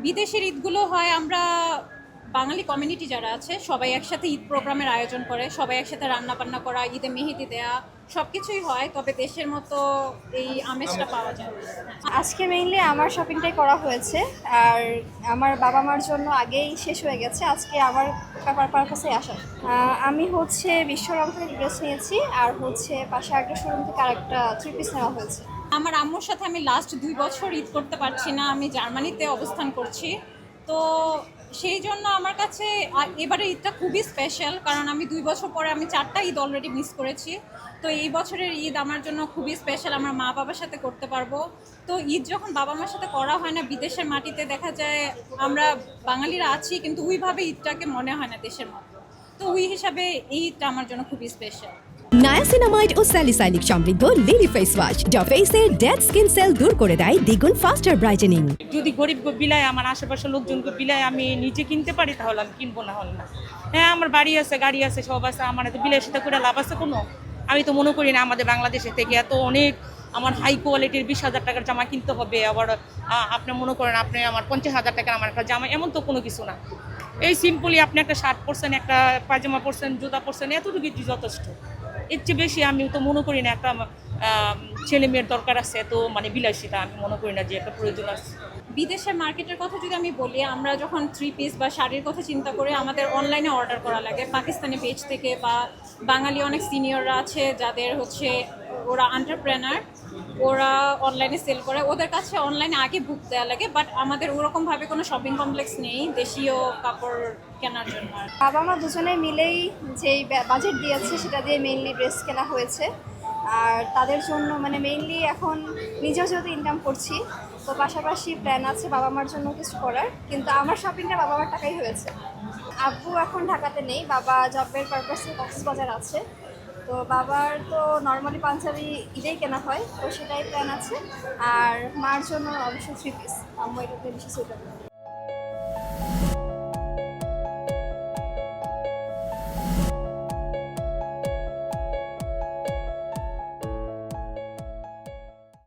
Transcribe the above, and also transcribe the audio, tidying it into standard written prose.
বিদেশের ঈদগুলো হয় আমরা বাঙালি কমিউনিটি যারা আছে সবাই একসাথে ঈদ প্রোগ্রামের আয়োজন করে, সবাই একসাথে রান্না বান্না করা, ঈদে মেহেদি দেয়া, সব কিছুই হয়। তবে দেশের মতো এই আমেজটা পাওয়া যায় না। আজকে মেইনলি আমার শপিংটাই করা হয়েছে। আর আমার বাবা মার জন্য আগেই শেষ হয়ে গেছে, আজকে আমার পারপাসে আসা। আমি হচ্ছে বিশ্বরং থেকে ড্রেস নিয়েছি, আর হচ্ছে পাশে একটা শোরুম থেকে আরেকটা থ্রি পিস নেওয়া হয়েছে। আমার আম্মুর সাথে আমি লাস্ট 2 বছর ঈদ করতে পারছি না, আমি জার্মানিতে অবস্থান করছি। তো সেই জন্য আমার কাছে এবারে ঈদটা খুবই স্পেশাল, কারণ আমি 2 বছর পরে আমি 4টা ঈদ অলরেডি মিস করেছি। তো এই বছরের ঈদ আমার জন্য খুবই স্পেশাল, আমার মা বাবার সাথে করতে পারবো। তো ঈদ যখন বাবা মার সাথে করা হয় না বিদেশের মাটিতে, দেখা যায় আমরা বাঙালিরা আছি কিন্তু ওইভাবে ঈদটাকে মনে হয় না দেশের মতো। তো ওই হিসাবে এই ঈদটা আমার জন্য খুবই স্পেশাল। নায়াসিনামাইড ও স্যালিসাইলিক সমৃদ্ধ লিলি ফেস ওয়াশ যা ফেসের ডেড স্কিন সেল দূর করে দেয় দ্বিগুণ ফাস্টার ব্রাইটেনিং। যদি গরিব বিলায় আমার আশেপাশের লোকজনকে বিলায় আমি নিজে কিনতে পারি তাহলে আমি কিনবো, না হলে না। হ্যাঁ, আমার বাড়ি আছে, গাড়ি আছে, সব আছে, আমার এত বিলের সাথে করে লাভ আছে কোনো? আমি তো মনে করি না আমাদের বাংলাদেশে থেকে এত অনেক আমার হাই কোয়ালিটির 20,000 টাকার জামা কিনতে হবে। আবার আপনি মনে করেন আপনি আমার 50,000 টাকার আমার একটা জামা, এমন তো কোনো কিছু না। এই সিম্পলি আপনি একটা শার্ট পরছেন, একটা পায়জামা পরছেন, জুতা পরছেন, এতটুকু যথেষ্ট। এর চেয়ে বেশি আমি তো মনে করি না একটা ছেলে মেয়ের দরকার আছে, তো মানে বিলাসিতা আমি মনে করি না যে একটা প্রয়োজন আছে। বিদেশের মার্কেটের কথা যদি আমি বলি, আমরা যখন থ্রি পিস বা শাড়ির কথা চিন্তা করি আমাদের অনলাইনে অর্ডার করা লাগে পাকিস্তানি পেজ থেকে, বা বাঙালি অনেক সিনিয়ররা আছে যাদের হচ্ছে ওরা এন্টারপ্রেনার, ওরা অনলাইনে সেল করে, ওদের কাছে অনলাইনে আগে বুক দেওয়া লাগে। বাট আমাদের ওরকমভাবে কোনো শপিং কমপ্লেক্স নেই দেশীয় কাপড় কেনার জন্য। বাবা মা দুজনে মিলেই যেই বাজেট দিয়েছে সেটা দিয়ে মেইনলি ড্রেস কেনা হয়েছে। আর তাদের জন্য মানে মেইনলি এখন নিজেও যেহেতু ইনকাম করছি, তো পাশাপাশি প্ল্যান আছে বাবা মার জন্য কিছু করার, কিন্তু আমার শপিংটা বাবা মার টাকাই হয়েছে। আব্বু এখন ঢাকাতে নেই, বাবা জবের পারপাসে কক্সবাজার আছে। তো বাবার তো নর্মালি পাঞ্জাবি ঈদেই কেনা হয়, তো সেটাই প্ল্যান আছে। আর মার জন্য অবশ্যই থ্রি পিস, আম্মু এটাতে বেশি সুইটার।